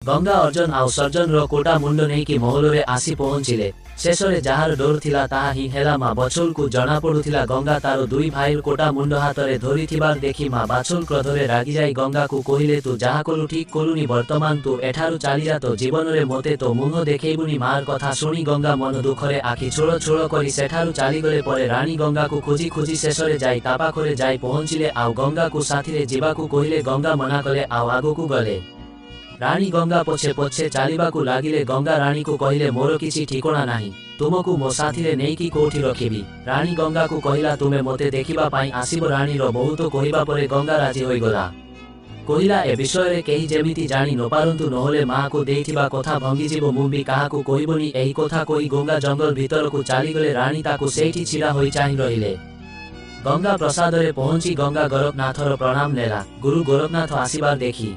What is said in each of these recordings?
गंगा अर्जुन आउ सर्जन रो कोटा मुंड नहीं कि महलोरे आसी पहुंचिले। शेषरे जार डोर थिला ताहा ही हेला माँ बछोल को जना पड़ुथिला गंगा तारो दुई भाईर कोटा मुंड हातरे धरिथिबार देखि माँ बाछोल क्रोधरे रागी जाई गंगा को कहिले तू जहा कलु ठीक कलुनी वर्तमान तू एठारु चाली जा तो जीवन रे मते तो मुह देखेबुनी मार कथा शुणी गंगा मन दुखरे आखि छोड़ छोड़ करी सेठारु चाली गले परे रानी गंगा को खोजी खोजी शेषरे जाई तापाखरे जाई पहुंचिले आउ गंगा को साथीरे जीवाकू कहिले गंगा मना कले आउ आगोकू गले। रानी गंगा पछे पछे चालिबाकू लागिले। गंगा रानी को कहिले मोर किछि ठिकोना नाही, तुमकू मो साथीरे नेइकी कोठी रखिबी। रानी गंगा को कहिला तुमे मते देखिबा पाई आसीब। रानी रो बहुत कहिबा परे गंगा राजी होई गला। कहिला ए विषय रे केही जेमिति जानी न पारंतु नहले मां को देइथिबा कथा भंगीजीव मु भी काहाकू कहिबोनी। एही कथा कहि गंगा जंगल भीतर को चाली गले। रानी ताकू सेठी छिड़ा होई चाहि रहिले। गंगा प्रसाद रे पहुंची गंगा गोरखनाथर प्रणाम नेला। गुरु गोरखनाथ आसीबार देखी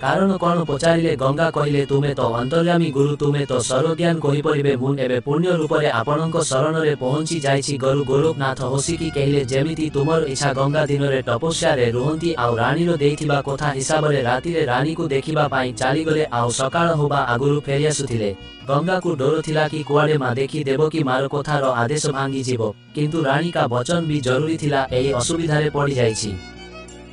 कारण कौन पचारिले। गंगा कहिले तुमे तो अंतर्यामी गुरु, तुमे तो सर्वज्ञान कहि परिबे। मुन एबे पुण्य रूपरे आपणक शरण रे पहुंची जाइछि। गुरु गोरखनाथ हसिकी कहिले जेमिति तुमर इच्छा। गंगा दिन रे तपस्या रे रुहंती आउ रानी रो देइथिबा कथा हिसाब रे राति रे रानी को देखिबा पाई चाली गले आउ सकाळ होबा आगुरु फेरि आसुथिले। गंगा को डर थिला कि कुआडे मा देखि देवकी मार कथा रो आदेश भांगी जीव, किंतु रानी का वचन भी जरूरी थिला। एही असुविधा रे पड़ी जाइछि।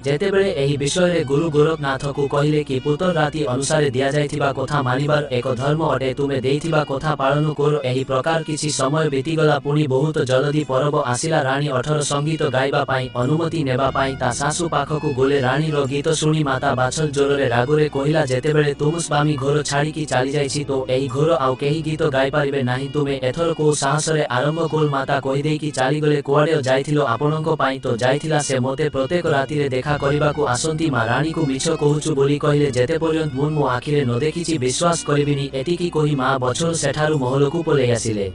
जेतेबेले एही विषय रे गुरु गोरखनाथ को कहिले कि पुत्र राति अनुसार दिया जाइथिबा कथा मानिबार एक धर्म अटे। तुमे देइथिबा कथा पालन करो। एही प्रकार किछि समय बीतीगला। पुणी बहुत जल्दी पर्व आसिला। रानी 18 संगीत गाइबा पाई अनुमति नेबा पाई ता सासु पाखकू गोले। रानी रो गीत शुणी माता बाछल जोररे रागरे कहिला जेतेबेले तुम स्वामी घोर छाड़ी की चाली जाइछि तो एही घोर आउ केही गीत गाइ पारिबे नाही। तुमे एथर को साहस रे आरंभ कोल। माता कहि देई कि चाली गले कुआडे जाइथिलो आपणक पाई तो जाइथिला से मते प्रत्येक राति रे देखा करबाकू आसंती। मां रानी को मिछ कहूचु बोली कहिले जेते पर्यंत मुन मो आखिरे न देखिछि विश्वास करिबिनी। एटिकी कहि मां बछोल सेठारु महलकू पलै आसिले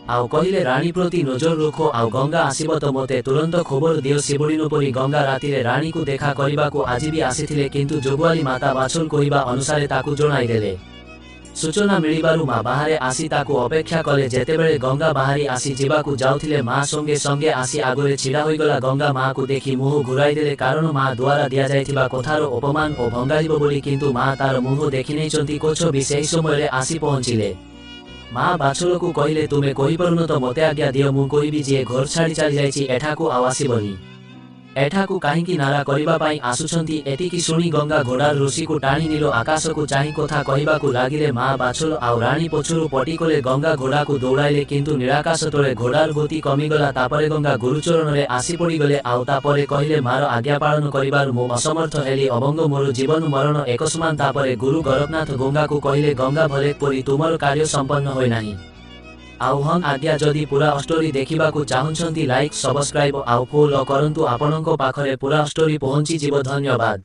आउ कहिले रानी प्रति नजर रखो। आउ गंगा आसीब तो मते तुरंत खबर दियो। शिवड़ीनो परी गंगा राति रे रानी को देखा करबाकू आज भी आसीथिले, किंतु जोगवाली माता बाछोल कहिबा अनुसारे ताकू जणाई देले। सूचना मिलिबारु मां बाहरे आसी ताकू अपेक्षा कले। जेतेबेले गंगा बाहरी आसी जीवाकू जाउथिले मां संगे संगे आसी आगरे छिड़ा होई गला। गंगा मां को देखि मुह घुराई देले, कारण मां द्वारा दिया जाइथिबा कथार अपमान ओ भंगाइबो बोली। किंतु मां तार मुह देखि नै चंती कोछ भी सेही समय रे आसी पहुंचिले। मां बाछलकू कहिले तुमे कहि परुन तो मते आज्ञा दियो। मु कहिबी जे घर छाड़ी चली जाइछि एठाकू आउ आसीबनी। एठाकू काहींकी नारा करिबा पाई आसुछंती। एटिकी शुणी गंगा घोड़ार ऋषि को टाणी निलो। आकाश को चाही कथा कहिबाकू लागिले। मां बाछल आउ रानी पछुरु पटी कले गंगा घोड़ा को दौड़ाइले, किंतु निराकाश तले घोड़ार गति कमिगला। तापरे गंगा गुरुचरण रे आसी पड़ी गले। आउ तापरे कहिले मार आज्ञा पालन करिबार मु असमर्थ हेली। अभंग मोर जीवन मरण एक समान। तापरे गुरु गोरखनाथ गंगा को कहिले गंगा भले परी तुमर कार्य संपन्न होय नाही। आउ हम आज्ञा जदि पूरा स्टोरी देखिबाकू चाहुछंती लाइक सब्सक्राइब आउ फॉलो करंतु। आपणक पाखरे पूरा स्टोरी पहुंची जीव। धन्यवाद।